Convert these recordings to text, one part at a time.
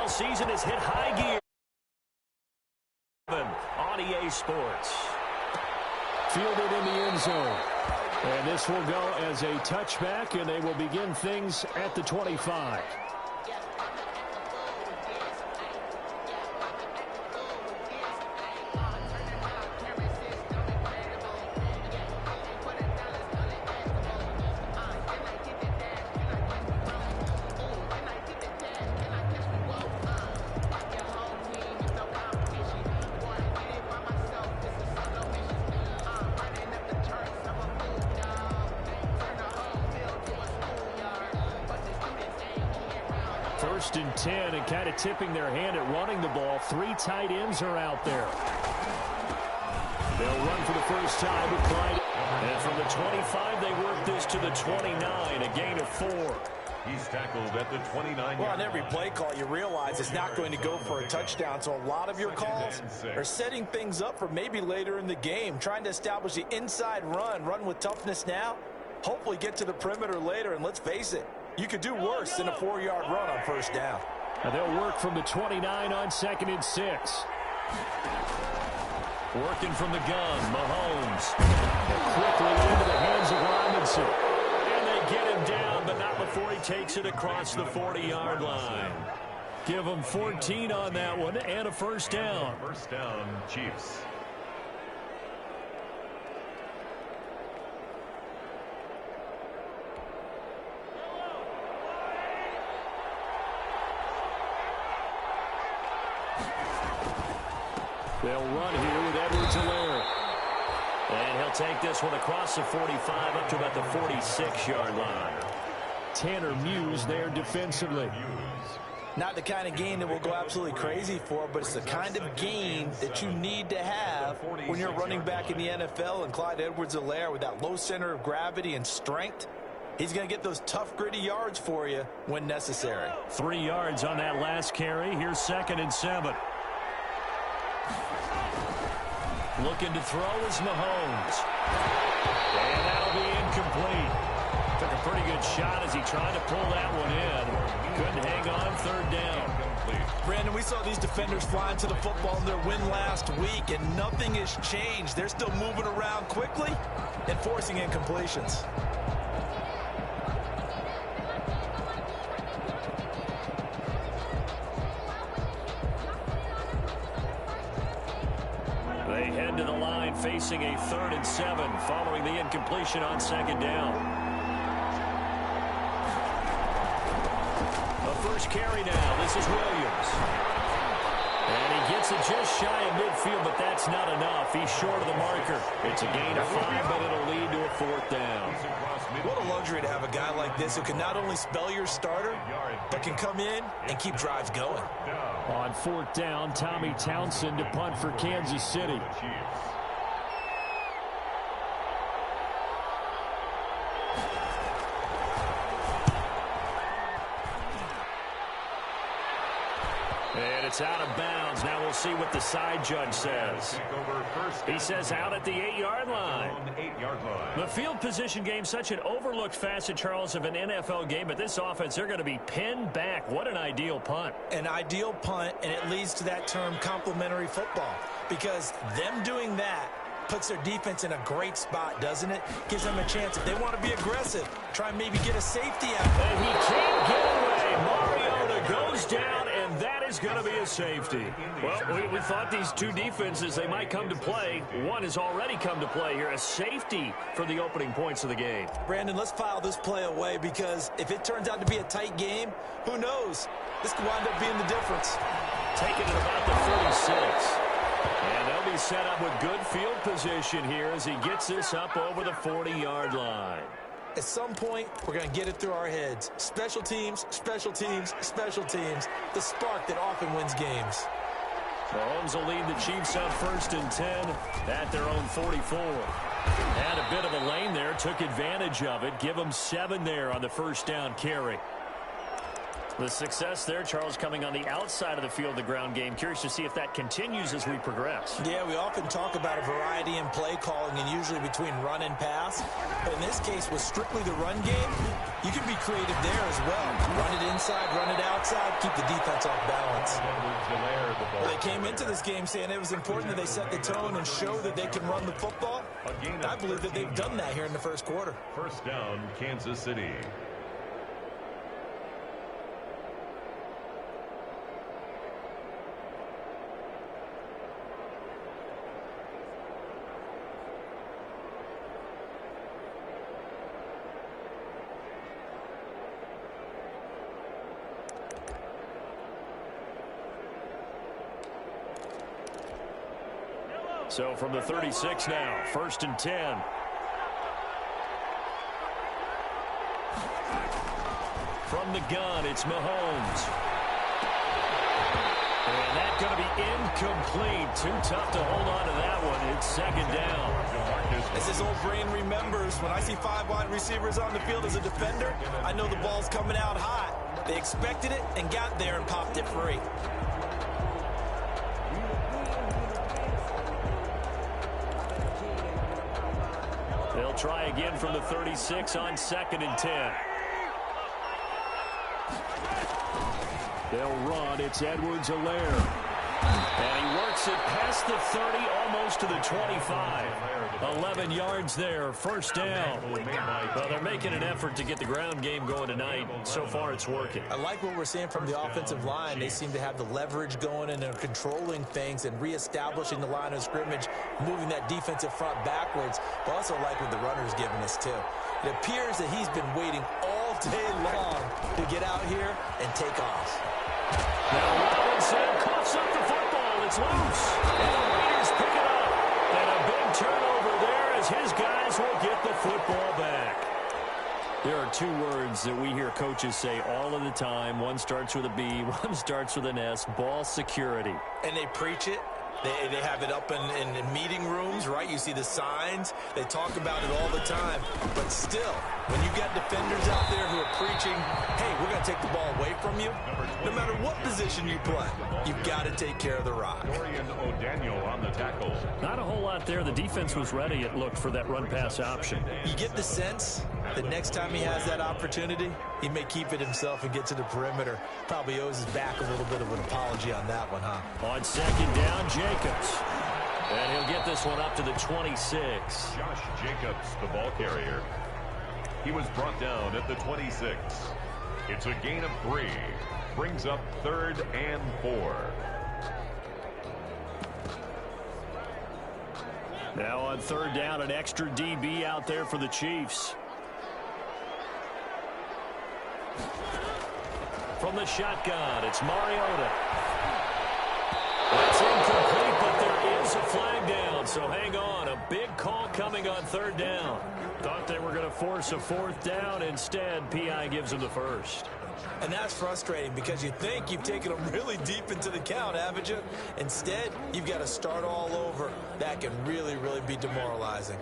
NFL season has hit high gear on EA Sports. Fielded in the end zone. And this will go as a touchback, and they will begin things at the 25. First and 10, and kind of tipping their hand at running the ball. 3 tight ends are out there. They'll run for the first time with Clyde. And from the 25, they work this to the 29, a gain of 4. He's tackled at the 29. Well, on every play call, you realize it's not going to go for a touchdown. So a lot of your calls are setting things up for maybe later in the game, trying to establish the inside run with toughness now, hopefully get to the perimeter later. And let's face it, you could do worse than a 4-yard run on first down. And they'll work from the 29 on 2nd and 6. Working from the gun, Mahomes. Quickly into the hands of Robinson. And they get him down, but not before he takes it across the 40-yard line. Give them 14 on that one and a first down. First down, Chiefs. They'll run here with Edwards-Helaire. And he'll take this one across the 45 up to about the 46-yard line. Tanner Muse there defensively. Not the kind of game that we'll go absolutely crazy for, but it's the kind of game that you need to have when you're running back in the NFL. And Clyde Edwards-Helaire, with that low center of gravity and strength, he's going to get those tough, gritty yards for you when necessary. 3 yards on that last carry. Here's 2nd and 7. Looking to throw is Mahomes. And that'll be incomplete. Took a pretty good shot as he tried to pull that one in. Couldn't hang on, 3rd down. Brandon, we saw these defenders flying to the football in their win last week, and nothing has changed. They're still moving around quickly and forcing incompletions. They head to the line facing a 3rd and 7 following the incompletion on 2nd down. The first carry now. This is Williams. And he gets it just shy of midfield, but that's not enough. He's short of the marker. It's a gain of 5, but it'll lead to a 4th down. What a luxury to have a guy like this who can not only spell your starter, but can come in and keep drives going. On 4th down, Tommy Townsend to punt for Kansas City. And it's out of bounds. Now we'll see what the side judge says. He says out at the 8-yard line. The field position game, such an overlooked facet, Charles, of an NFL game. But this offense, they're going to be pinned back. What an ideal punt. An ideal punt, and it leads to that term complementary football. Because them doing that puts their defense in a great spot, doesn't it? Gives them a chance, if they want to be aggressive, try and maybe get a safety out. And he can't get away. Mariota goes down, and that is going to be a safety. Well, we thought these two defenses, they might come to play. One has already come to play here. A safety for the opening points of the game. Brandon, let's file this play away, because if it turns out to be a tight game, who knows? This could wind up being the difference. Taking it about the 46. And they'll be set up with good field position here as he gets this up over the 40-yard line. At some point, we're going to get it through our heads. Special teams, special teams, special teams. The spark that often wins games. Mahomes will lead the Chiefs up 1st and 10 at their own 44. Had a bit of a lane there, took advantage of it. Give them 7 there on the first down carry. The success there, Charles, coming on the outside of the field, the ground game. Curious to see if that continues as we progress. Yeah, we often talk about a variety in play calling and usually between run and pass. But in this case, with strictly the run game, you can be creative there as well. Run it inside, run it outside, keep the defense off balance. Well, they came into this game saying it was important that they set the tone and show that they can run the football. I believe that they've done that here in the first quarter. First down, Kansas City. So from the 36 now, 1st and 10. From the gun, it's Mahomes. And that's going to be incomplete. Too tough to hold on to that one. It's 2nd down. As his old brain remembers, when I see 5 wide receivers on the field as a defender, I know the ball's coming out hot. They expected it and got there and popped it free. They'll try again from the 36 on 2nd and 10. They'll run. It's Edwards-Helaire. And he works it past the 30, almost to the 25. 11 yards there, 1st down. Well, they're making an effort to get the ground game going tonight. So far, it's working. I like what we're seeing from the offensive line. They seem to have the leverage going and they're controlling things and reestablishing the line of scrimmage, moving that defensive front backwards. But also like what the runner's giving us, too. It appears that he's been waiting all day long to get out here and take off. Now Robinson coughs up the football. It's loose. And the Raiders pick it up. And a big turnover there as his guys will get the football back. There are 2 words that we hear coaches say all of the time. One starts with a B, one starts with an S. Ball security. And they preach it. They have it up in meeting rooms, right? You see the signs. They talk about it all the time. But still, when you got defenders out there who are preaching, hey, we're going to take the ball away from you, no matter what position you play, you've got to take care of the rock. Dorian O'Daniel on the tackle. Not a whole lot there. The defense was ready, it looked, for that run-pass option. You get the sense that next time he has that opportunity, he may keep it himself and get to the perimeter. Probably owes his back a little bit of an apology on that one, huh? On 2nd down, Jacobs. And he'll get this one up to the 26. Josh Jacobs, the ball carrier. He was brought down at the 26. It's a gain of 3. Brings up 3rd and 4. Now on 3rd down, an extra DB out there for the Chiefs. From the shotgun, it's Mariota. That's incomplete, but there is a flag down, so hang on. A big call coming on 3rd down. Thought they were going to force a 4th down. Instead, P.I. gives them the 1st. And that's frustrating because you think you've taken them really deep into the count, haven't you? Instead, you've got to start all over. That can really, really be demoralizing.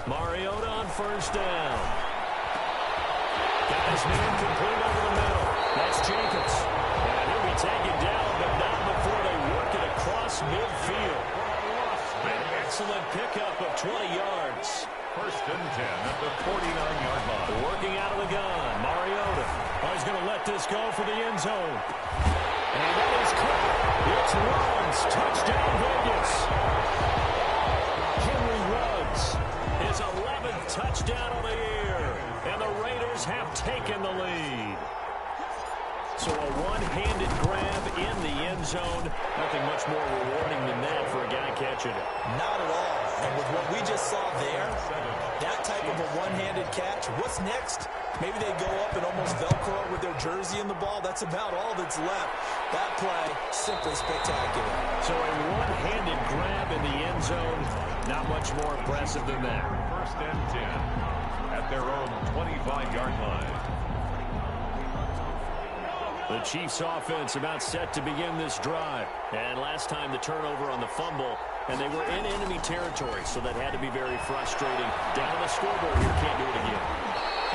Mariota on 1st down. Got his man complete over the middle. That's Jacobs. And he'll be taken down, but not before they work it across midfield. An excellent pickup of 20 yards. 1st and 10 at the 49-yard line. Working out of the gun, Mariota. Oh, he's going to let this go for the end zone. And that is caught. It's Ruggs. Touchdown, Vegas. Henry Ruggs. His 11th touchdown of the year. And the Raiders have taken the lead. So a one-handed grab in the end zone. Nothing much more rewarding than that for a guy catching it. Not at all. And with what we just saw there, that type of a one-handed catch, what's next? Maybe they go up and almost Velcro with their jersey in the ball. That's about all that's left. That play, simply spectacular. So a one-handed grab in the end zone. Not much more impressive than that. 1st and 10 at their own 25-yard line. The Chiefs offense about set to begin this drive. And last time the turnover on the fumble and they were in enemy territory, so that had to be very frustrating. Down on the scoreboard here, can't do it again.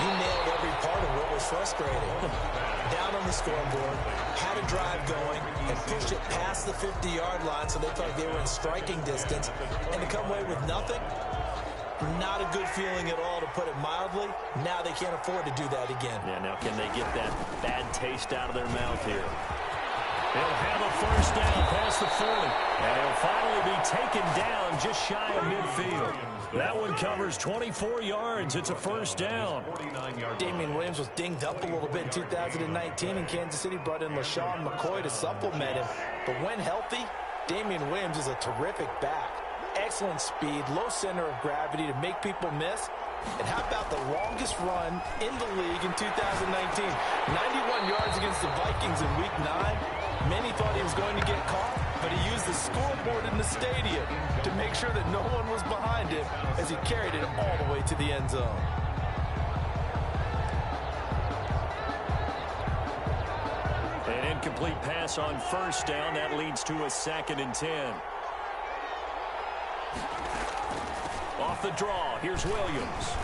You nailed every part of what was frustrating. Down on the scoreboard, had a drive going, and pushed it past the 50-yard line so they felt like they were in striking distance, and to come away with nothing, not a good feeling at all, to put it mildly. Now they can't afford to do that again. Yeah, now can they get that bad taste out of their mouth here? They'll have a first down past the 40, and he'll finally be taken down just shy of midfield. That one covers 24 yards. It's a first down. Damian Williams was dinged up a little bit in 2019, and Kansas City brought in LaShawn McCoy to supplement him. But when healthy, Damian Williams is a terrific back. Excellent speed, low center of gravity to make people miss. And how about the longest run in the league in 2019? 91 yards against the Vikings in Week 9. Many thought he was going to get caught, but he used the scoreboard in the stadium to make sure that no one was behind him as he carried it all the way to the end zone. An incomplete pass on first down. That leads to a 2nd and 10. Off the draw, here's Williams.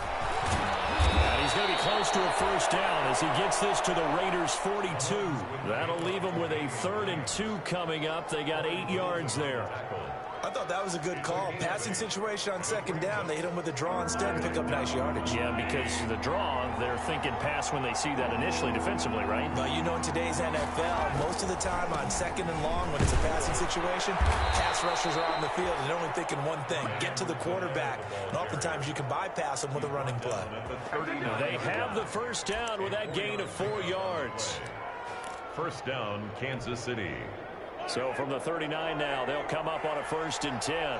And he's going to be close to a first down as he gets this to the Raiders' 42. That'll leave them with a 3rd and 2 coming up. They got 8 yards there. I thought that was a good call. Passing situation on 2nd down. They hit him with a draw instead and pick up nice yardage. Yeah, because the draw, they're thinking pass when they see that initially defensively, right? But you know, in today's NFL, most of the time on 2nd and long, when it's a passing situation, pass rushers are on the field and they're only thinking one thing: get to the quarterback. And oftentimes you can bypass them with a running play. They have the first down with that gain of 4 yards. First down, Kansas City. So from the 39 now, they'll come up on a 1st and 10.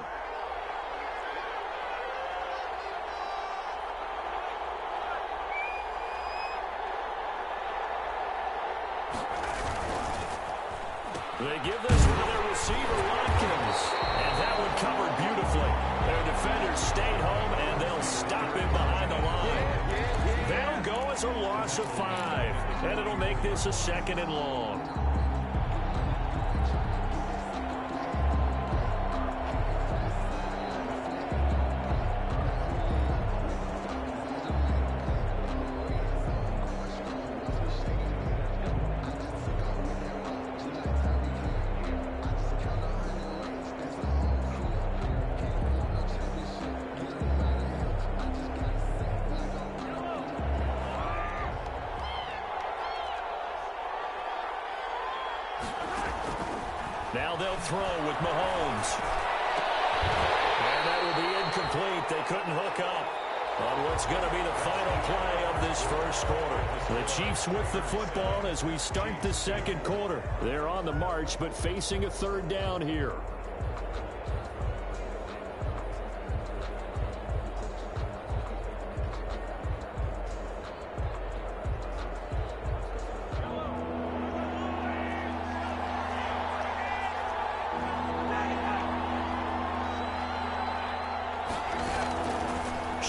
They give this one to their receiver, Watkins. And that one covered beautifully. Their defenders stayed home, and they'll stop him behind the line. That'll go as a loss of 5. And it'll make this a 2nd and long. Now they'll throw with Mahomes. And that will be incomplete. They couldn't hook up on what's going to be the final play of this first quarter. The Chiefs with the football as we start the 2nd quarter. They're on the march, but facing a 3rd down here.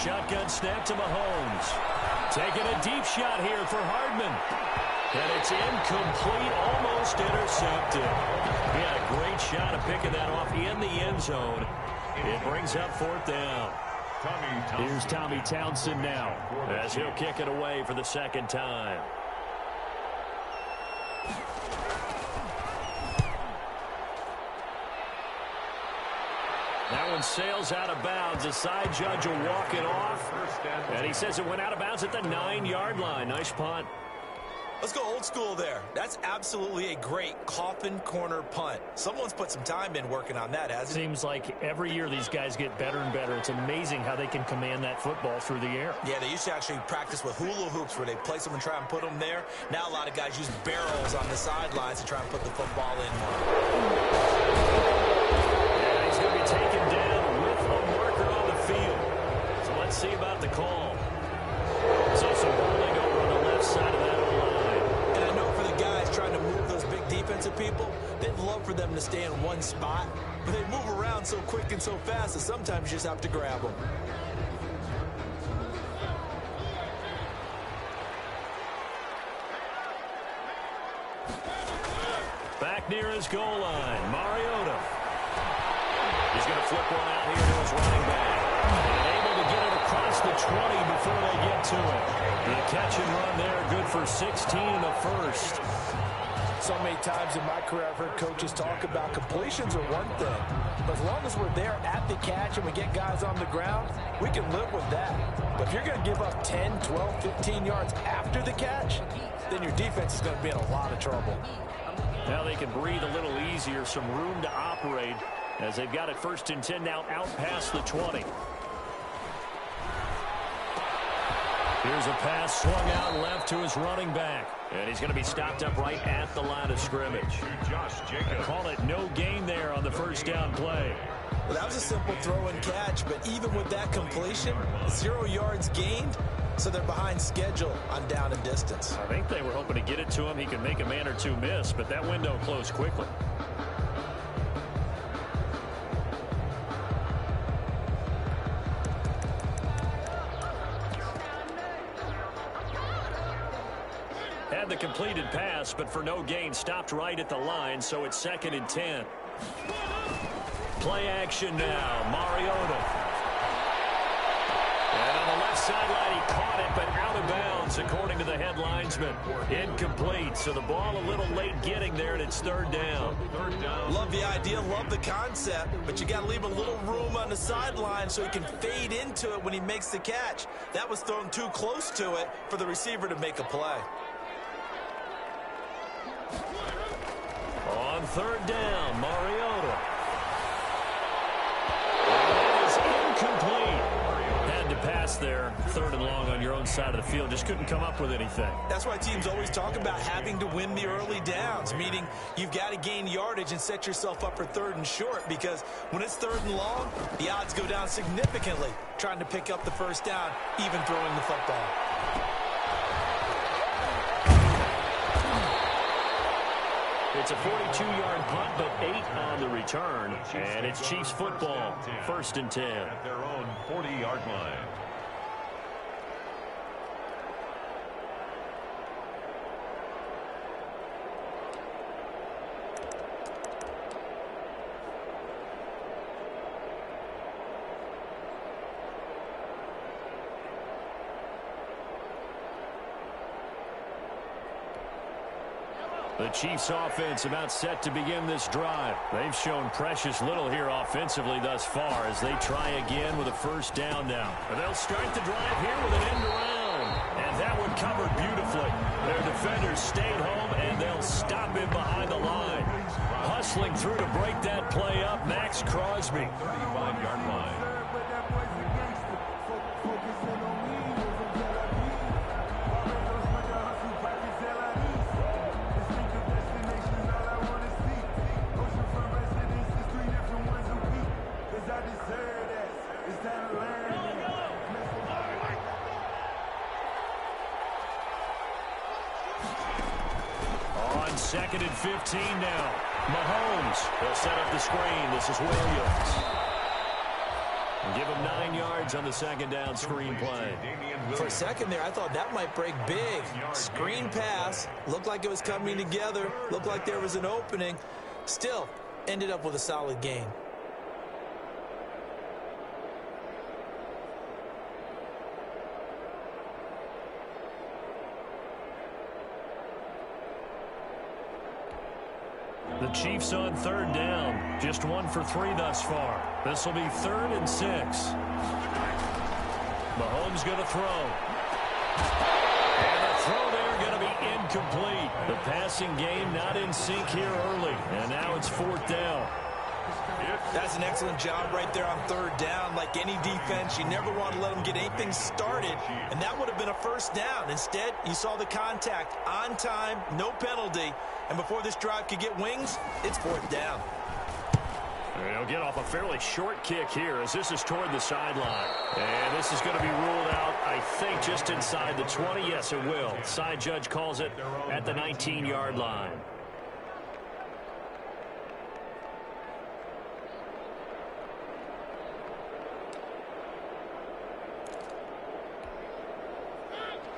Shotgun snap to Mahomes. Taking a deep shot here for Hardman. And it's incomplete, almost intercepted. He had a great shot of picking that off in the end zone. It brings up 4th down. Here's Tommy Townsend now as he'll kick it away for the 2nd time. That one sails out of bounds. The side judge will walk it off. And he says it went out of bounds at the 9-yard line. Nice punt. Let's go old school there. That's absolutely a great coffin corner punt. Someone's put some time in working on that, hasn't it? Seems like every year these guys get better and better. It's amazing how they can command that football through the air. Yeah, they used to actually practice with hula hoops where they place them and try and put them there. Now a lot of guys use barrels on the sidelines to try and put the football in. Yeah, he's going to be taken down with a marker on the field. So let's see about the call. There's also holding over on the left side of that O-line. And I know for the guys trying to move those big defensive people, they'd love for them to stay in one spot, but they move around so quick and so fast that sometimes you just have to grab them. Back near his goal line, Mariota. He's going to flip one out here to his running back. And able to get it across the 20 before they get to it. The catch and run there, good for 16 and a first. So many times in my career I've heard coaches talk about completions are one thing. But as long as we're there at the catch and we get guys on the ground, we can live with that. But if you're going to give up 10, 12, 15 yards after the catch, then your defense is going to be in a lot of trouble. Now they can breathe a little easier, some room to operate as they've got it 1st and 10 now out past the 20. Here's a pass swung out left to his running back. And he's going to be stopped up right at the line of scrimmage. I call it no gain there on the 1st down play. Well, that was a simple throw and catch, but even with that completion, 0 yards gained, so they're behind schedule on down and distance. I think they were hoping to get it to him. He could make a man or two miss, but that window closed quickly. Had the completed pass, but for no gain, stopped right at the line, so it's 2nd and 10. Play action now, Mariota. And on the left sideline, he caught it, but out of bounds, according to the headlinesman. Incomplete, so the ball a little late getting there, and it's 3rd down. Love the idea, love the concept, but you got to leave a little room on the sideline so he can fade into it when he makes the catch. That was thrown too close to it for the receiver to make a play. On 3rd down, Mariota. And it is incomplete. Had to pass there, 3rd and long on your own side of the field. Just couldn't come up with anything. That's why teams always talk about having to win the early downs, meaning you've got to gain yardage and set yourself up for 3rd and short, because when it's 3rd and long, the odds go down significantly trying to pick up the 1st down, even throwing the football. It's a 42-yard punt, but 8 on the return. And it's Chiefs football, 1st and 10. At their own 40-yard line. The Chiefs offense about set to begin this drive. They've shown precious little here offensively thus far as they try again with a 1st down now. And they'll start the drive here with an end around. And that one covered beautifully. Their defenders stayed home, and they'll stop him behind the line. Hustling through to break that play up, Max Crosby. 35-yard line. On 2nd and 15 now. Mahomes. They'll set up the screen. This is Williams. Give him 9 yards on the 2nd down screen play. For a second there, I thought that might break big. Screen pass. Looked like it was coming together. Looked like there was an opening. Still, ended up with a solid gain. The Chiefs on 3rd down. Just 1 for 3 thus far. This will be 3rd and 6. Mahomes going to throw. And the throw there going to be incomplete. The passing game not in sync here early. And now it's 4th down. That's an excellent job right there on 3rd down. Like any defense, you never want to let them get anything started, and that would have been a 1st down. Instead, you saw the contact on time, no penalty, and before this drive could get wings, it's 4th down. They'll get off a fairly short kick here as this is toward the sideline. And this is going to be ruled out, I think, just inside the 20. Yes, it will. Side judge calls it at the 19-yard line.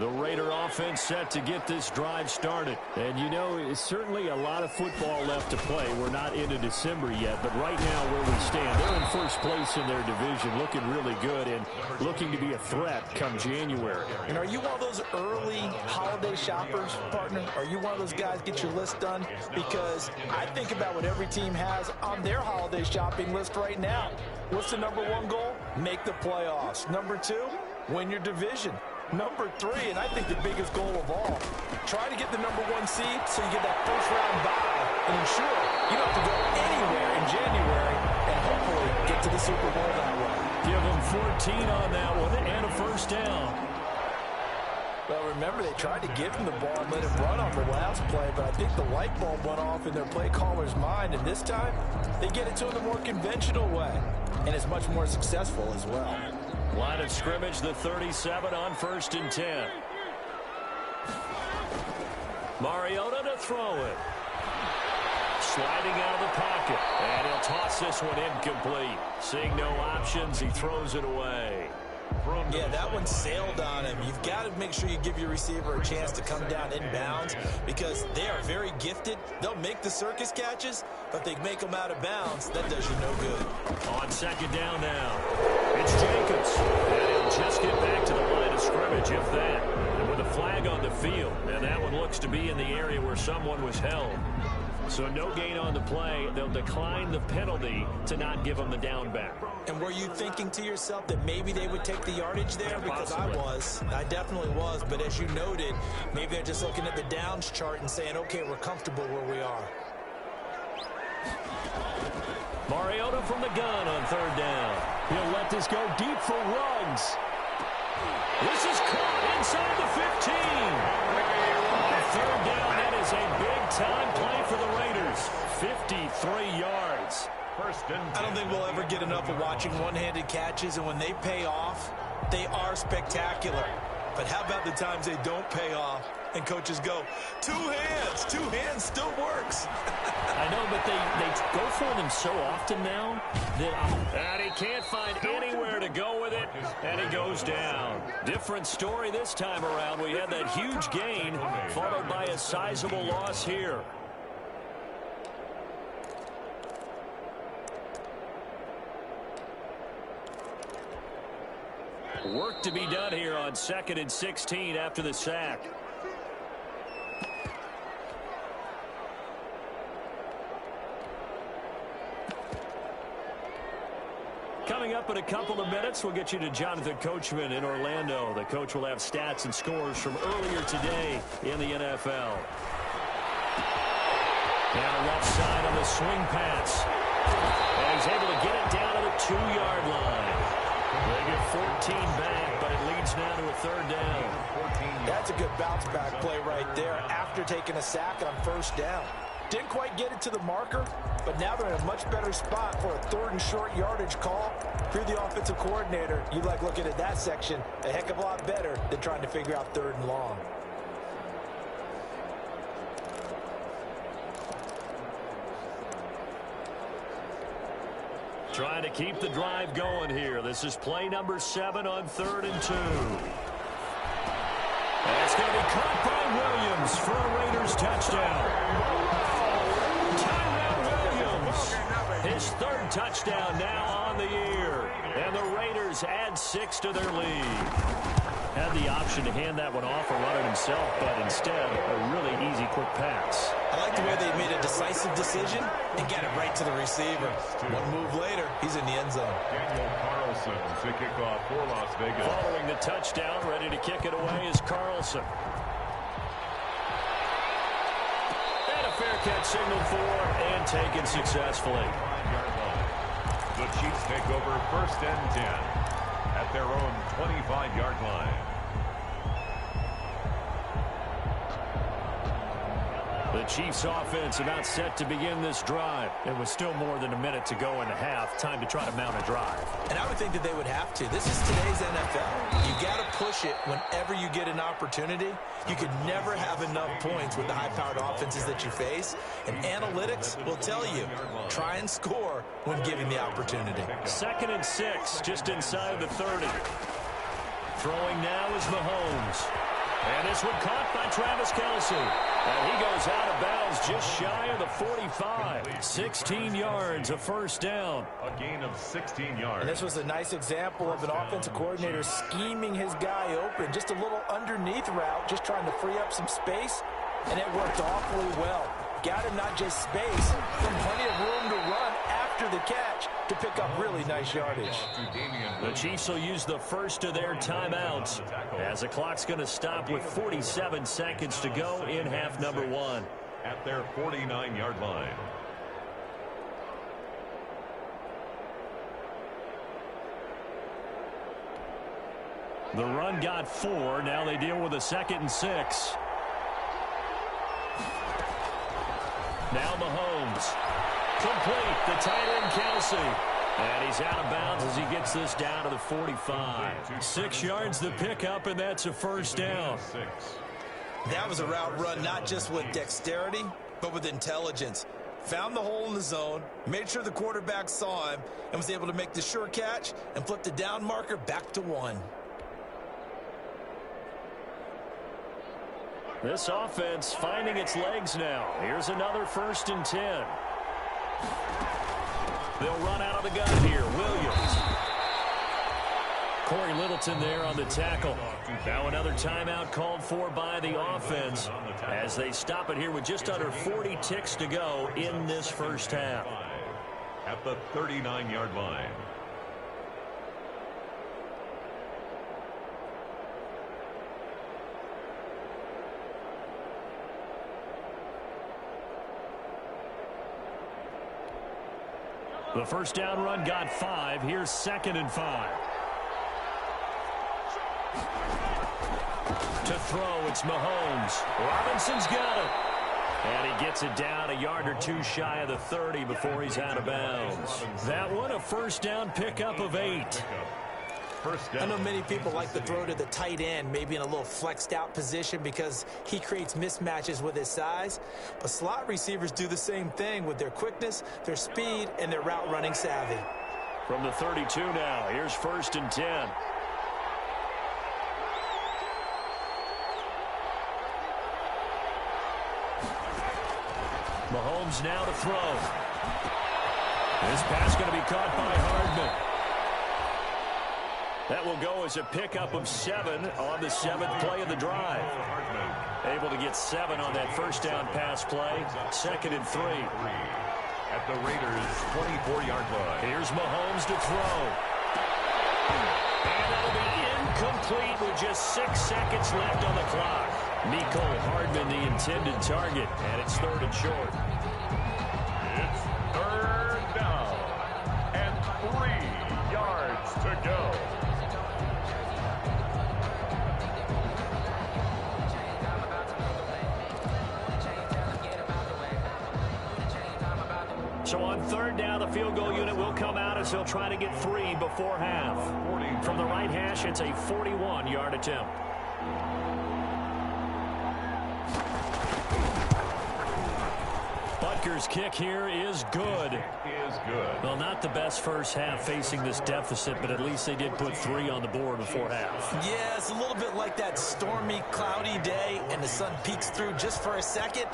The Raider offense set to get this drive started. And, you know, it's certainly a lot of football left to play. We're not into December yet, but right now where we stand, they're in first place in their division, looking really good and looking to be a threat come January. And are you one of those early holiday shoppers, partner? Are you one of those guys get your list done? Because I think about what every team has on their holiday shopping list right now. What's the #1 goal? Make the playoffs. #2, win your division. #3, and I think the biggest goal of all, try to get the #1 seed so you get that first-round bye and ensure you don't have to go anywhere in January and hopefully get to the Super Bowl that way. Give them 14 on that one and a first down. Well, remember, they tried to give him the ball and let him run on the last play, but I think the light bulb went off in their play caller's mind, and this time they get it to him the more conventional way, and it's much more successful as well. Line of scrimmage, the 37 on 1st and 10. Mariota to throw it. Sliding out of the pocket. And he'll toss this one incomplete. Seeing no options, he throws it away. Yeah, that one sailed on him. You've got to make sure you give your receiver a chance to come down inbounds because they are very gifted. They'll make the circus catches, but they make them out of bounds. That does you no good. On 2nd down now, it's Jacobs. And he'll just get back to the line of scrimmage, if that. And with a flag on the field, and that one looks to be in the area where someone was held. So no gain on the play. They'll decline the penalty to not give them the down back. And were you thinking to yourself that maybe they would take the yardage there? Because I was. I definitely was. But as you noted, maybe they're just looking at the downs chart and saying, okay, we're comfortable where we are. Mariota from the gun on 3rd down. He'll let this go deep for Ruggs. This is caught inside the 15. On 3rd down, that is a big-time play for the Raiders. 53 yards. I don't think we'll ever get enough of watching one-handed catches, and when they pay off, they are spectacular. But how about the times they don't pay off and coaches go, two hands still works. I know, but they go for them so often now that and he can't find anywhere to go with it, and he goes down. Different story this time around. We had that huge gain followed by a sizable loss here. Work to be done here on 2nd and 16 after the sack. Coming up in a couple of minutes, we'll get you to Jonathan Coachman in Orlando. The coach will have stats and scores from earlier today in the NFL. Now left side on the swing pass. And he's able to get it down to the 2-yard line. They get 14 back, but it leads now to a 3rd down. That's a good bounce-back play right there after taking a sack on 1st down. Didn't quite get it to the marker, but now they're in a much better spot for a 3rd and short yardage call. If you're the offensive coordinator, you like looking at that section a heck of a lot better than trying to figure out 3rd and long. Trying to keep the drive going here. This is play number 7 on 3rd and 2. That's going to be caught by Williams for a Raiders touchdown. Tyrell Williams, his 3rd touchdown now on the year. And the Raiders add 6 to their lead. Had the option to hand that one off or run it himself, but instead, a really easy, quick pass. I like the way they made a decisive decision and got it right to the receiver. One move later, he's in the end zone. Daniel Carlson to kick off for Las Vegas. Following the touchdown, ready to kick it away is Carlson. And a fair catch signaled for and taken successfully. The Chiefs take over 1st and 10 at their own 25-yard line. The Chiefs offense about set to begin this drive. It was still more than a minute to go in the half. Time to try to mount a drive. And I would think that they would have to. This is today's NFL. You got to push it whenever you get an opportunity. You could never have enough points with the high-powered offenses that you face. And analytics will tell you, try and score when given the opportunity. 2nd and 6, just inside the 30. Throwing now is Mahomes. And this one caught by Travis Kelce. And he goes out of bounds just shy of the 45. 16 yards, a first down. A gain of 16 yards. And this was a nice example of an offensive coordinator scheming his guy open. Just a little underneath route, just trying to free up some space. And it worked awfully well. Got him not just space, but plenty of room to run after the catch to pick up really nice yardage. The Chiefs will use the first of their timeouts as the clock's going to stop with 47 seconds to go in half number one. At their 49-yard line. The run got 4. Now they deal with a 2nd and 6. Now Mahomes. Complete. The tight end, Kelce. And he's out of bounds as he gets this down to the 45. 6 yards the pickup, and that's a first down. That was a route run not just with dexterity, but with intelligence. Found the hole in the zone, made sure the quarterback saw him, and was able to make the sure catch and flip the down marker back to 1. This offense finding its legs now. Here's another 1st and 10. They'll run out of the gun here. Williams. Corey Littleton there on the tackle. Now another timeout called for by the offense as they stop it here with just under 40 ticks to go in this first half. At the 39-yard line. The first down run got 5. Here's 2nd and 5. To throw, it's Mahomes. Robinson's got it. And he gets it down a yard or 2 shy of the 30 before he's out of bounds. That one, a first down pickup of 8. I know many people like to throw to the tight end, maybe in a little flexed out position because he creates mismatches with his size. But slot receivers do the same thing with their quickness, their speed, and their route running savvy. From the 32 now, here's 1st and 10. Mahomes now to throw. This pass going to be caught by Hardman. That will go as a pickup of 7 on the 7th play of the drive. Able to get 7 on that first down pass play. 2nd and 3. At the Raiders' 24-yard line. Here's Mahomes to throw. And that'll be incomplete with just 6 seconds left on the clock. Mecole Hardman, the intended target, and it's 3rd and short. It's 3rd down and 3 yards to go. So on 3rd down, the field goal unit will come out as they'll try to get 3 before half. From the right hash, it's a 41-yard attempt. Butker's kick here is good. Well, not the best first half facing this deficit, but at least they did put 3 on the board before half. Yeah, it's a little bit like that stormy, cloudy day, and the sun peeks through just for a second.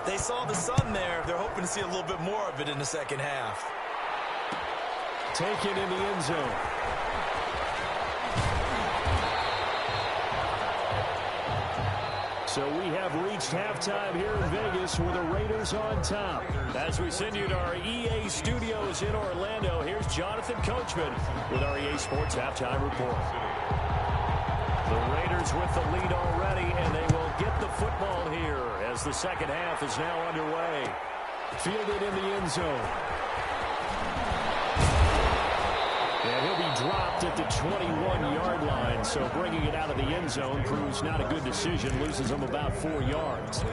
They saw the sun there. They're hoping to see a little bit more of it in the second half. Taken in the end zone. So we have reached halftime here in Vegas with the Raiders on top. As we send you to our EA studios in Orlando, here's Jonathan Coachman with our EA Sports Halftime Report. The Raiders with the lead already, and they will get the football here as the second half is now underway. Fielded in the end zone. And he'll be dropped at the 21-yard line, so bringing it out of the end zone proves not a good decision, loses him about 4 yards.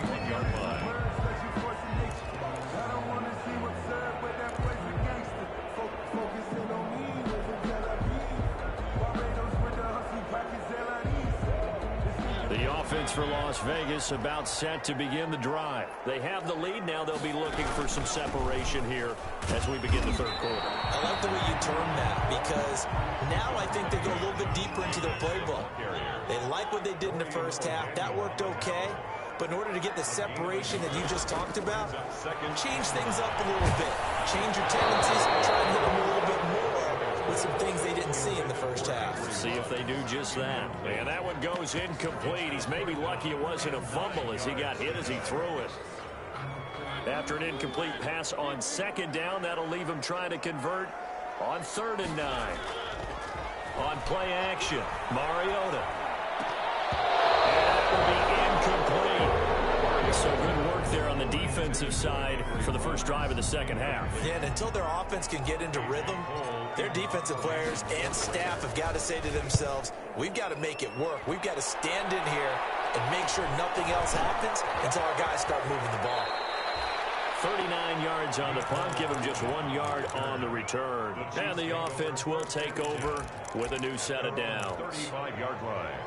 offense for Las Vegas about set to begin the drive. They have the lead now. They'll be looking for some separation here as we begin the third quarter. I like the way you term that because now I think they go a little bit deeper into their playbook. They like what they did in the first half. That worked okay. But in order to get the separation that you just talked about, change things up a little bit. Change your tendencies. Try and hit them a little bit more with some things they didn't see in the first half. See if they do just that. And that one goes incomplete. He's maybe lucky it wasn't a fumble as he got hit as he threw it. After an incomplete pass on second down, that'll leave him trying to convert on 3rd and 9. On play action, Mariota. And that will be incomplete. So good work there on the defensive side for the first drive of the second half. Yeah, and until their offense can get into rhythm, their defensive players and staff have got to say to themselves, we've got to make it work. We've got to stand in here and make sure nothing else happens until our guys start moving the ball. 39 yards on the punt, give him just 1 yard on the return. And the offense will take over with a new set of downs. 35-yard line.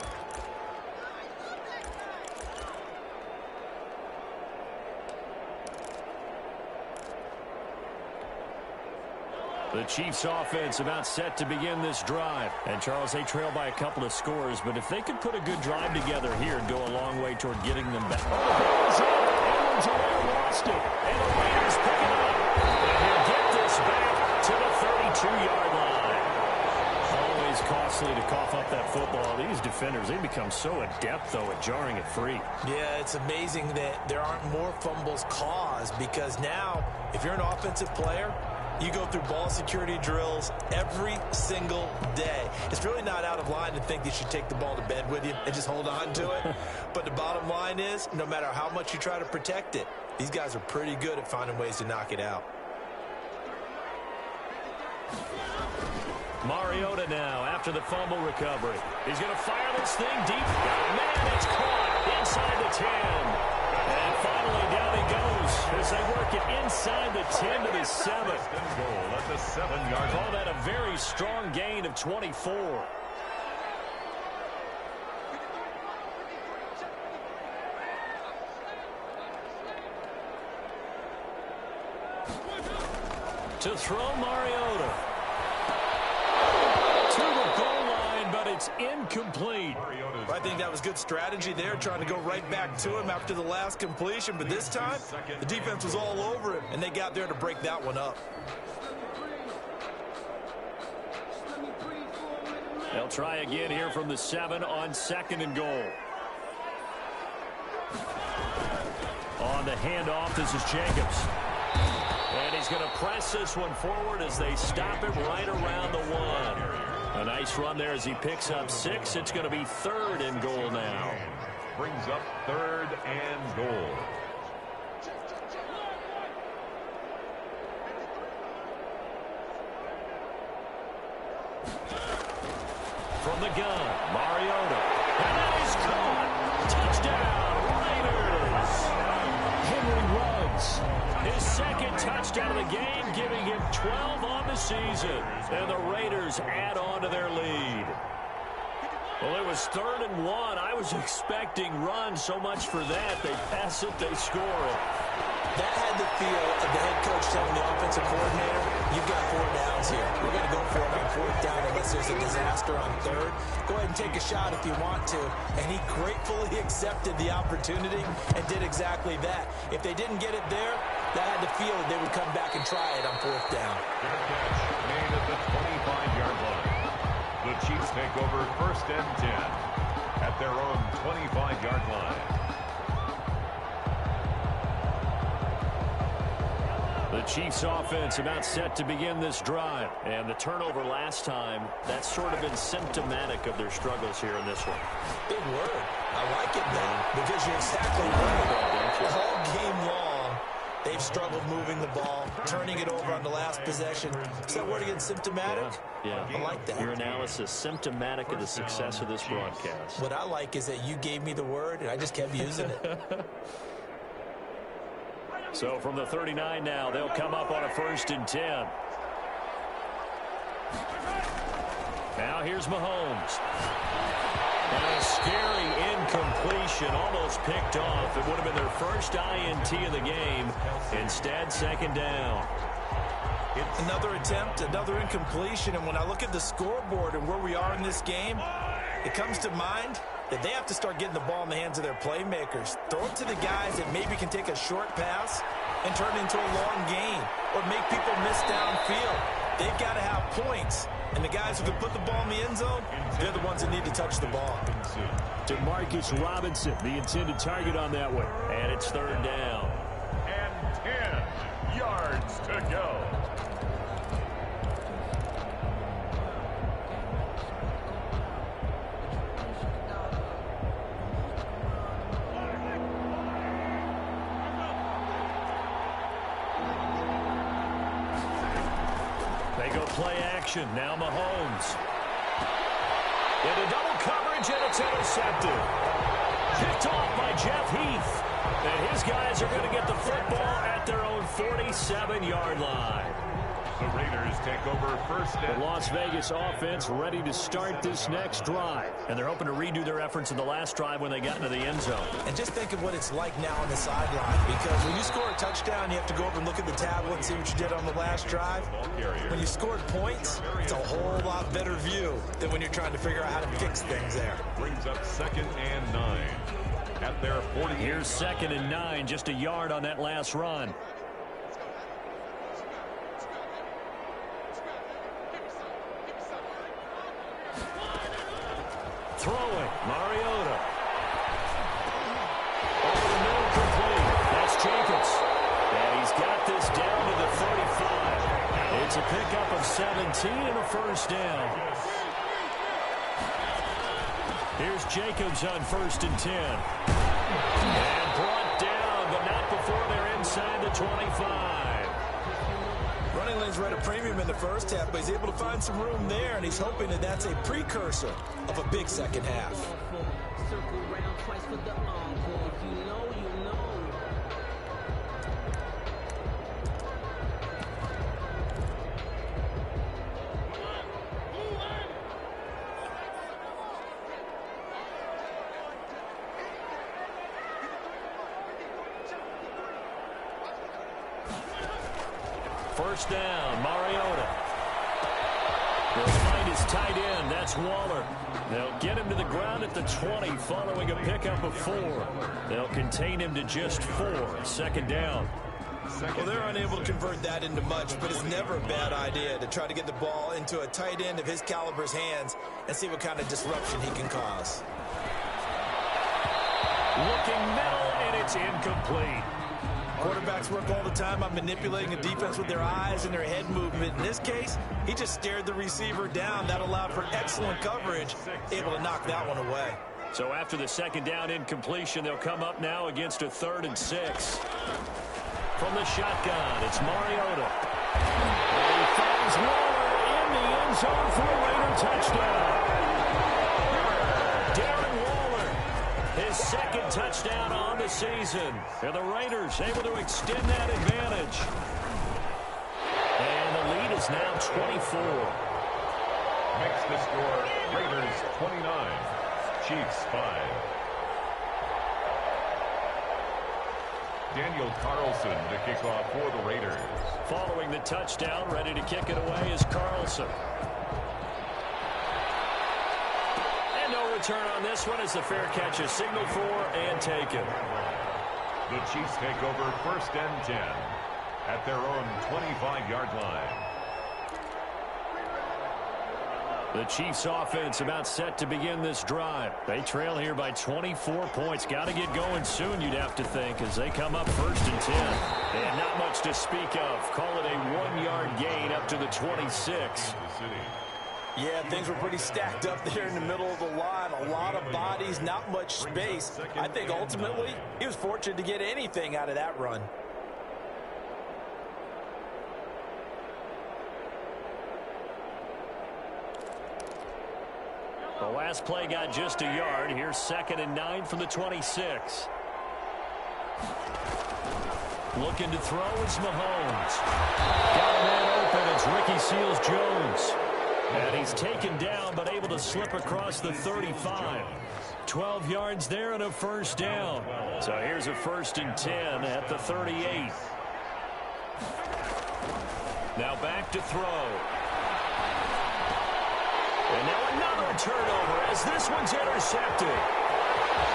The Chiefs offense about set to begin this drive. And, Charles, they trail by a couple of scores, but if they could put a good drive together here and go a long way toward getting them back. Oh, the ball is in. Edwards away, lost it. And the Raiders pick it up. And he'll get this back to the 32-yard line. Always costly to cough up that football. These defenders, they become so adept, though, at jarring it free. Yeah, it's amazing that there aren't more fumbles caused because now, if you're an offensive player, you go through ball security drills every single day. It's really not out of line to think you should take the ball to bed with you and just hold on to it. But the bottom line is, no matter how much you try to protect it, these guys are pretty good at finding ways to knock it out. Mariota now after the fumble recovery. He's going to fire this thing deep. Man, it's caught inside the 10. And finally down he goes as they work it inside the 10 to the 7. Goal at the 7-yard line. Call that a very strong gain of 24. To throw Mariota. To the goal line, but it's incomplete. I think that was good strategy there, trying to go right back to him after the last completion. But this time, the defense was all over him, and they got there to break that one up. They'll try again here from the 7 on 2nd and goal. On the handoff, this is Jacobs. And he's going to press this one forward as they stop it right around the 1. A nice run there as he picks up 6. It's going to be 3rd and goal now. Brings up 3rd and goal. From the gun, Mariota. And that is caught. Touchdown, Raiders. Henry Ruggs. His 2nd touchdown of the game, giving him 12 on the season. And the Raiders add on to their lead. Well, it was 3rd and 1. I was expecting run, so much for that. They pass it, they score it. That had the feel of the head coach telling the offensive coordinator, you've got 4 downs here. We're going to go for it on 4th down unless there's a disaster on 3rd. Go ahead and take a shot if you want to. And he gratefully accepted the opportunity and did exactly that. If they didn't get it there, that had the feel that they would come back and try it on 4th down. Fair catch made at the 25-yard line. The Chiefs take over 1st and 10 at their own 25-yard line. The Chiefs offense about set to begin this drive. And the turnover last time, that's sort of been symptomatic of their struggles here in this one. Big word. I like it, though, because you're exactly right. All game long, they've struggled moving the ball, turning it over on the last possession. Is that word again, symptomatic? Yeah. I like that. Your analysis, symptomatic of the success of this broadcast. What I like is that you gave me the word, and I just kept using it. So from the 39 now, they'll come up on a 1st and 10. Now here's Mahomes. And a scary incompletion, almost picked off. It would have been their first INT of the game. Instead, second down. It's another attempt, another incompletion. And when I look at the scoreboard and where we are in this game, it comes to mind that they have to start getting the ball in the hands of their playmakers. Throw it to the guys that maybe can take a short pass and turn it into a long gain or make people miss downfield. They've got to have points. And the guys who can put the ball in the end zone, they're the ones that need to touch the ball. Demarcus Robinson, the intended target on that one. And it's third down. And 10 yards to go. They go play action. Now Mahomes. Into double coverage, and it's intercepted. Picked off by Jeff Heath. And his guys are going to get the football at their own 47-yard line. The Raiders take over first The and Las Vegas offense ready to start this next drive. And they're hoping to redo their efforts in the last drive when they got into the end zone. And just think of what it's like now on the sideline, because when you score a touchdown, you have to go over and look at the tablet and see what you did on the last drive. When you scored points, it's a whole lot better view than when you're trying to figure out how to fix things there. brings up 2nd and 9 at their 40. Here's 2nd and 9, just a yard on that last run. Throwing, Mariota. Over the middle, complete. That's Jacobs. And he's got this down to the 35. It's a pickup of 17 and a first down. Here's Jacobs on 1st and 10. And brought down, but not before they're inside the 25. Running lanes were at a premium in the first half, but he's able to find some room there, and he's hoping that that's a precursor of a big second half. Circle round twice for the encore. If you know, you know. First down, Mariota. They'll find his tight end. That's Waller. They'll get him to the ground at the 20 following a pickup of 4. They'll contain him to just 4. 2nd down. Well, they're unable to convert that into much, but it's never a bad idea to try to get the ball into a tight end of his caliber's hands and see what kind of disruption he can cause. Looking middle, and it's incomplete. Quarterbacks work all the time on manipulating a defense with their eyes and their head movement. In this case, he just stared the receiver down. That allowed for excellent coverage, able to knock that one away. So after the 2nd down incompletion, they'll come up now against a 3rd and 6. From the shotgun, it's Mariota. And he finds Waller in the end zone for a Raider touchdown. Darren Waller, his 2nd touchdown on the season. And the Raiders able to extend that advantage. And the lead is now 24. Makes the score Raiders 29, Chiefs 5. Daniel Carlson to kick off for the Raiders. Following the touchdown, ready to kick it away is Carlson. And no return on this one as the fair catch is signaled for and taken. The Chiefs take over 1st and 10 at their own 25-yard line. The Chiefs offense about set to begin this drive. They trail here by 24 points. Got to get going soon, you'd have to think, as they come up 1st and 10. And not much to speak of. Call it a 1-yard gain up to the 26. Yeah, things were pretty stacked up there in the middle of the line. A lot of bodies, not much space. I think ultimately he was fortunate to get anything out of that run. The last play got just a yard. Here's 2nd and 9 from the 26. Looking to throw is Mahomes. Got a man open. It's Ricky Seals-Jones. And he's taken down, but able to slip across the 35. 12 yards there and a first down. So here's a 1st and 10 at the 38. Now back to throw. And now another turnover as this one's intercepted.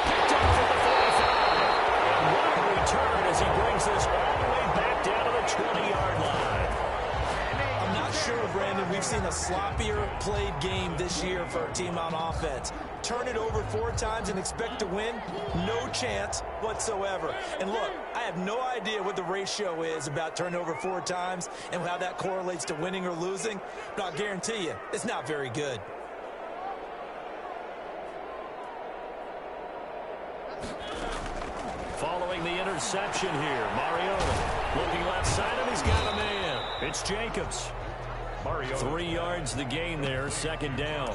Picked up for the 45. And what a return as he brings this all the way back down to the 20-yard line. I'm not sure, Brandon, we've seen a sloppier played game this year for our team on offense. Turn it over 4 times and expect to win? No chance whatsoever. And look, I have no idea what the ratio is about turnover 4 times and how that correlates to winning or losing, but I'll guarantee you, it's not very good. Following the interception here, Mariota looking left side, and he's got a man. It's Jacobs. 3 yards the gain there, 2nd down.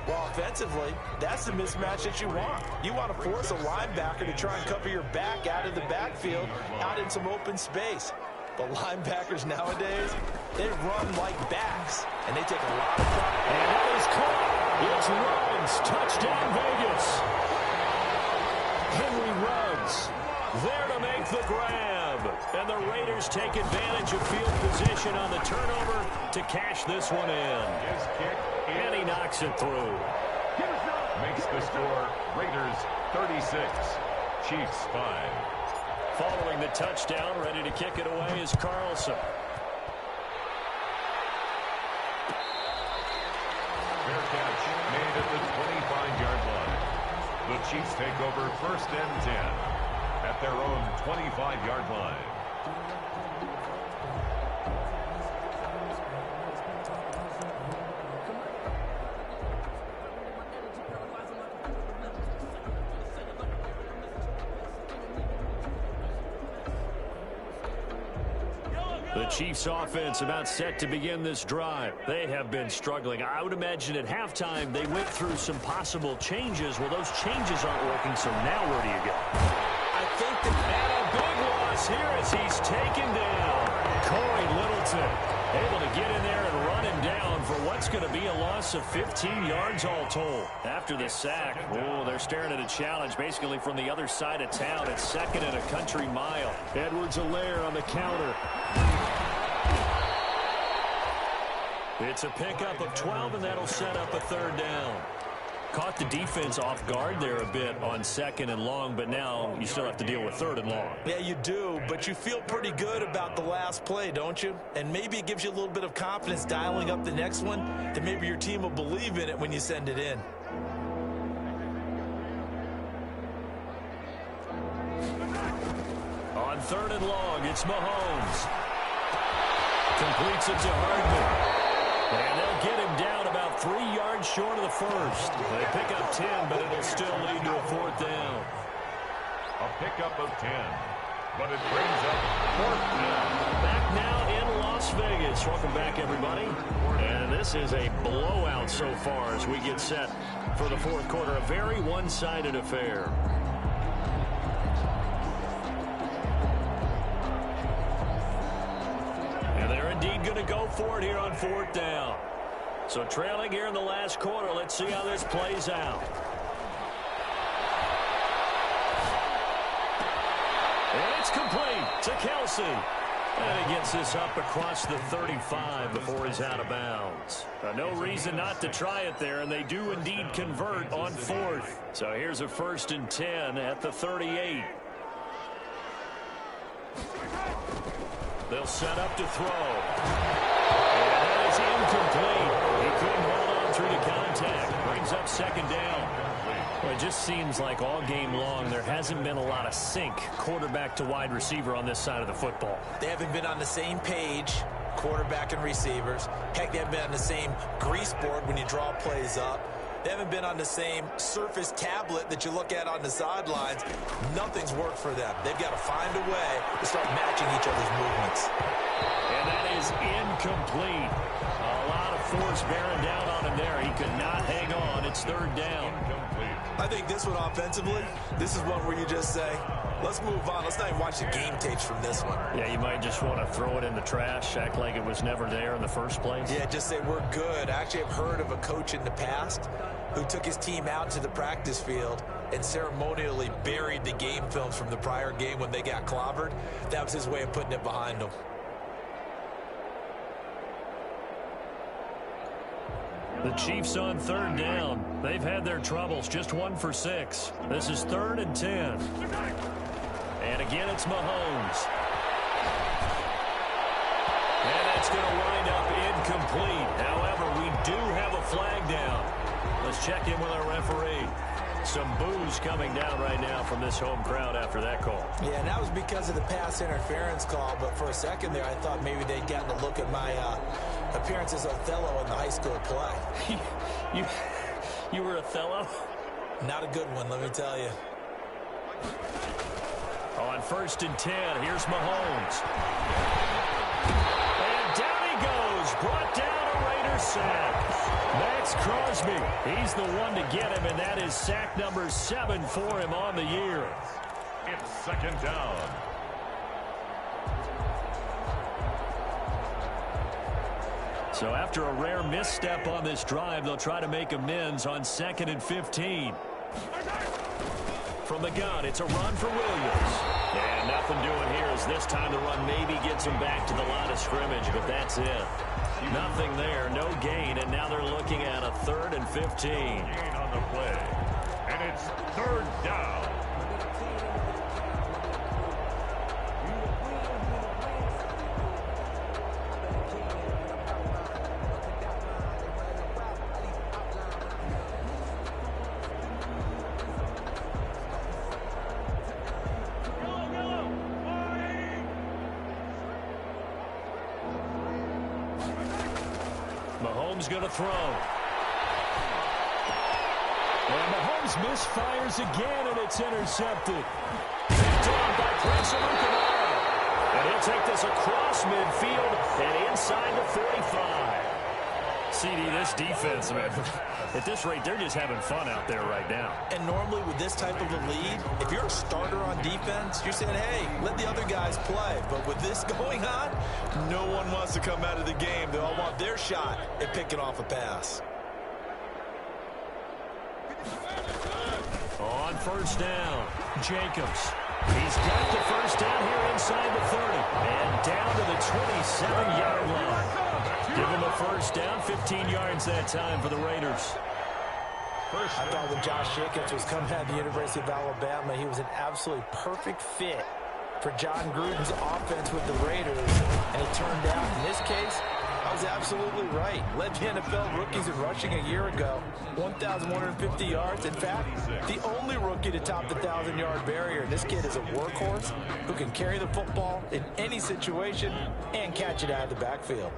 Well, offensively, that's the mismatch that you want. You want to force a linebacker to try and cover your back out of the backfield, out in some open space. But linebackers nowadays, they run like backs, and they take a lot of pride. And that is caught. It's Ruggs. Touchdown, Vegas. Henry Ruggs there to make the grab. And the Raiders take advantage of field position on the turnover to cash this one in. And he knocks it through. Makes the score Raiders 36, Chiefs 5. Following the touchdown, ready to kick it away is Carlson. Fair catch made at the 25-yard line. The Chiefs take over 1st and 10 at their own 25-yard line. The Chiefs offense about set to begin this drive. They have been struggling. I would imagine at halftime they went through some possible changes. Well, those changes aren't working, so now where do you go? I think that And a big loss here as he's taken down. Corey Littleton able to get in there and run him down for what's going to be a loss of 15 yards all told. After the sack, oh, they're staring at a challenge basically from the other side of town. It's 2nd and a country mile. Edwards-Helaire on the counter. It's a pickup of 12, and that'll set up a 3rd down. Caught the defense off guard there a bit on 2nd and long, but now you still have to deal with 3rd and long. Yeah, you do, but you feel pretty good about the last play, don't you? And maybe it gives you a little bit of confidence dialing up the next one, that maybe your team will believe in it when you send it in. On 3rd and long, it's Mahomes. Completes it to Hardman. And they'll get him down about 3 yards short of the 1st. They pick up 10, but it'll still lead to a 4th down. A pickup of 10, but it brings up 4th down. Back now in Las Vegas. Welcome back, everybody. And this is a blowout so far as we get set for the 4th quarter. A very one-sided affair. And they're indeed going to go for it here on 4th down. So trailing here in the last quarter. Let's see how this plays out. And it's complete to Kelsey. And he gets this up across the 35 before he's out of bounds. No reason not to try it there, and they do indeed convert on 4th. So here's a 1st and 10 at the 38. They'll set up to throw. And that is incomplete. He couldn't hold on through the contact. Brings up 2nd down. Well, it just seems like all game long there hasn't been a lot of sync quarterback to wide receiver on this side of the football. They haven't been on the same page, quarterback and receivers. Heck, they haven't been on the same grease board when you draw plays up. They haven't been on the same surface tablet that you look at on the sidelines. Nothing's worked for them. They've got to find a way to start matching each other's movements. And that is incomplete. A lot of force bearing down on him there. He could not hang on. It's third down. I think this one offensively, this is one where you just say, let's move on. Let's not even watch the game tapes from this one. Yeah, you might just want to throw it in the trash, act like it was never there in the first place. Yeah, just say we're good. Actually, I've heard of a coach in the past who took his team out to the practice field and ceremonially buried the game films from the prior game when they got clobbered. That was his way of putting it behind them. The Chiefs on third down. They've had their troubles, just 1 for 6. This is 3rd and 10. And again, it's Mahomes. And that's going to wind up incomplete. However, we do have a flag down. Let's check in with our referee. Some boos coming down right now from this home crowd after that call. Yeah, and that was because of the pass interference call, but for a second there, I thought maybe they'd gotten a look at my appearance as Othello in the high school play. You were Othello? Not a good one, let me tell you. On 1st and 10, here's Mahomes. And down he goes, brought down a Raider sack. Max Crosby, he's the one to get him, and that is sack number 7 for him on the year. It's 2nd down. So after a rare misstep on this drive, they'll try to make amends on 2nd and 15. From the gun, it's a run for Williams. And nothing doing here as this time the run maybe gets him back to the line of scrimmage, but that's it. Nothing there, no gain, and now they're looking at a 3rd and 15. Gain on the play, and it's 3rd down. Mahomes going to throw. And Mahomes misfires again, and it's intercepted. Picked on by Prince Amukamara. And he'll take this across midfield and inside the 45. CD, this defense, man, at this rate, they're just having fun out there right now. And normally with this type of a lead, if you're a starter on defense, you're saying, hey, let the other guys play. But with this going on, no one wants to come out of the game. They all want their shot at picking off a pass. On 1st down, Jacobs. He's got the 1st down here inside the 30. And down to the 27-yard line. Give him a 1st down, 15 yards that time for the Raiders. I thought when Josh Jacobs was coming out of the University of Alabama, he was an absolutely perfect fit for John Gruden's offense with the Raiders. And it turned out, in this case, I was absolutely right. Led the NFL rookies in rushing a year ago, 1,150 yards. In fact, the only rookie to top the 1,000-yard barrier. This kid is a workhorse who can carry the football in any situation and catch it out of the backfield.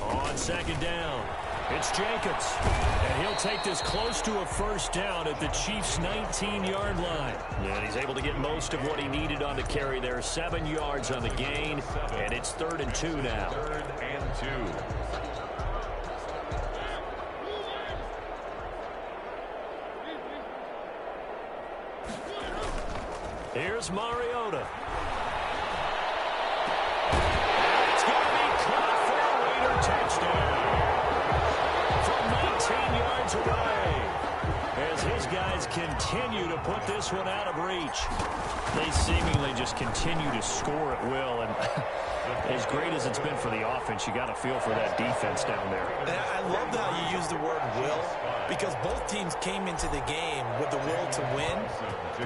On 2nd down, it's Jacobs. And he'll take this close to a 1st down at the Chiefs' 19-yard line. And he's able to get most of what he needed on the carry there. 7 yards on the gain, and it's 3rd and 2 now. 3rd and 2. Here's Mariota. It's going to be caught for a Raider touchdown. From 19 yards away. As his guys continue to put this one out of reach. They seemingly just continue to score at will. And as great as it's been for the offense, you got to feel for that defense down there. And I love how you use the word will, because both teams came into the game with the will to win.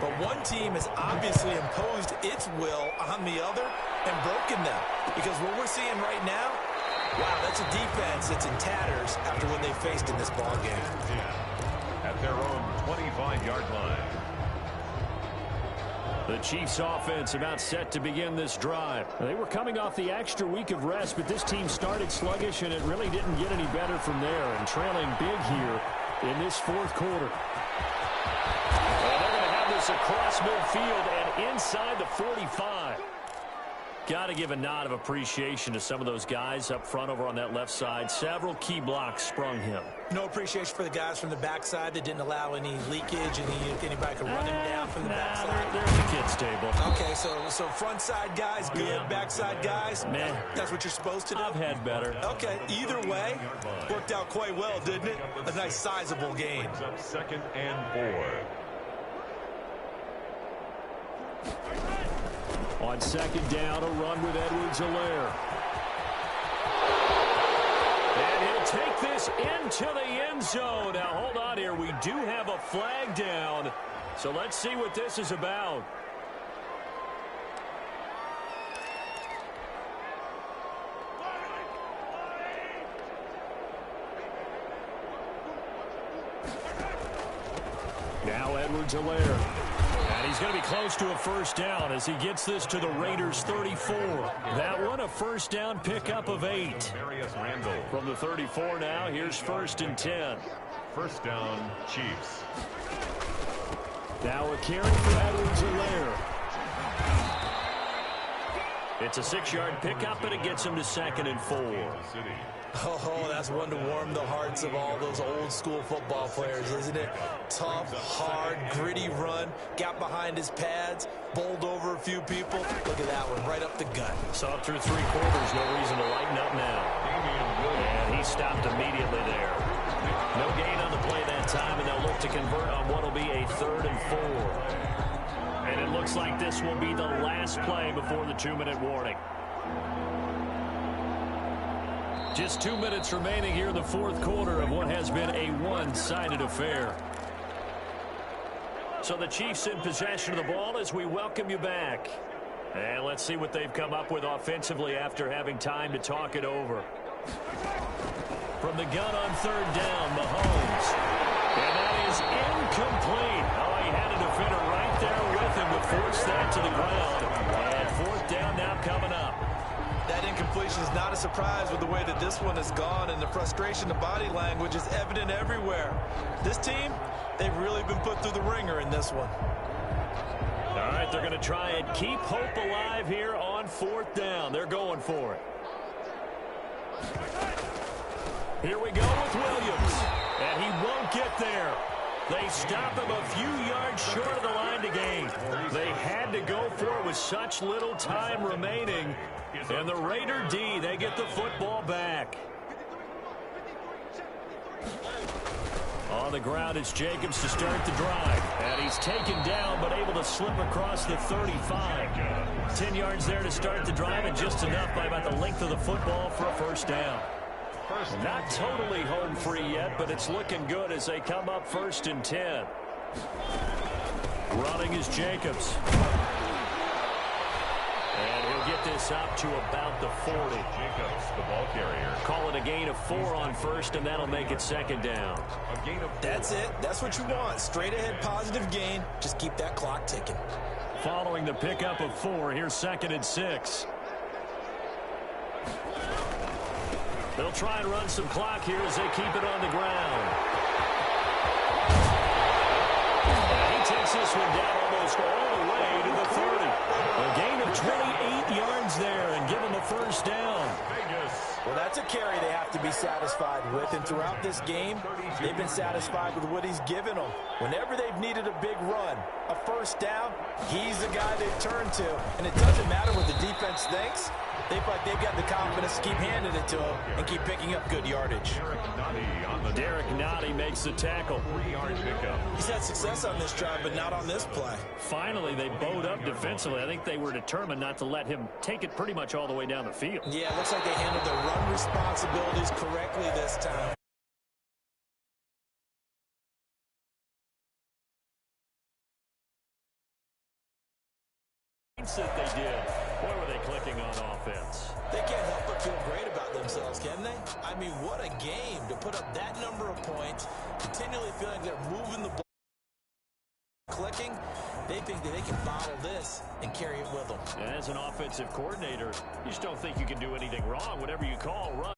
But one team has obviously imposed its will on the other and broken them. Because what we're seeing right now, wow, that's a defense that's in tatters after what they faced in this ballgame. At their own 25-yard line. The Chiefs offense about set to begin this drive. They were coming off the extra week of rest, but this team started sluggish, and it really didn't get any better from there, and trailing big here in this 4th quarter. And they're going to have this across midfield and inside the 45. Got to give a nod of appreciation to some of those guys up front over on that left side. Several key blocks sprung him. No appreciation for the guys from the backside that didn't allow any leakage, and anybody could run him down from the backside. There's the kids' table. Okay, so front side guys, good. Backside guys, man, that's what you're supposed to do? I've had better. Okay, either way, worked out quite well, didn't it? A nice sizable gain. Second and 4. On second down, a run with Edwards-Helaire. And he'll take this into the end zone. Now, hold on here. We do have a flag down. So let's see what this is about. Now Edwards-Helaire. And he's going to be close to a first down as he gets this to the Raiders' 34. That one a first down pickup of 8. From the 34 now, here's 1st and 10. First down, Chiefs. Now a carry for Edwards-Helaire. It's a 6-yard pickup, and it gets him to 2nd and 4. Oh, that's one to warm the hearts of all those old-school football players, isn't it? Tough, hard, gritty run, got behind his pads, bowled over a few people. Look at that one, right up the gut. Saw it through 3 quarters, no reason to lighten up now. And he stopped immediately there. No gain on the play that time, and they'll look to convert on what will be a 3rd and 4. And it looks like this will be the last play before the 2-minute warning. Just 2 minutes remaining here in the 4th quarter of what has been a one-sided affair. So the Chiefs in possession of the ball as we welcome you back. And let's see what they've come up with offensively after having time to talk it over. From the gun on 3rd down, Mahomes. And that is incomplete. Oh, he had a defender right there with him to force that to the ground. And 4th down now coming up. That incompletion is not a surprise with the way that this one has gone, and the frustration, the body language is evident everywhere. This team, they've really been put through the ringer in this one. All right, they're going to try and keep hope alive here on 4th down. They're going for it. Here we go with Williams, and he won't get there. They stop him a few yards short of the line to gain. They had to go for it with such little time remaining. And the Raider D, they get the football back. On the ground, it's Jacobs to start the drive. And he's taken down, but able to slip across the 35. 10 yards there to start the drive, and just enough by about the length of the football for a first down. Not totally home free yet, but it's looking good as they come up 1st and 10. Running is Jacobs. And he'll get this up to about the 40. Jacobs, the ball carrier. Call it a gain of 4 on 1st, and that'll make it 2nd down. A gain of 4. That's it. That's what you want. Straight ahead positive gain. Just keep that clock ticking. Following the pickup of 4, here's 2nd and 6. They'll try and run some clock here as they keep it on the ground. And he takes this one down almost all the way to the 30. A gain of 28 yards there and give him a first down. Well, that's a carry they have to be satisfied with, and throughout this game, they've been satisfied with what he's given them. Whenever they've needed a big run, a first down, he's the guy they've turned to. And it doesn't matter what the defense thinks. They feel like they've got the confidence to keep handing it to him and keep picking up good yardage. Derek Nottie makes the tackle. 3-yard pickup. He's had success on this drive, but not on this play. Finally, they bowed up defensively. I think they were determined not to let him take it pretty much all the way down the field. Yeah, it looks like they handled their run responsibilities correctly this time. That they did. Boy, were they clicking on offense. They can't help but feel great about themselves, can they? I mean, what a game to put up that number of points, continually feeling they're moving the ball, clicking. They think that they can bottle this and carry it with them. As an offensive coordinator, you just don't think you can do anything wrong. Whatever you call, run.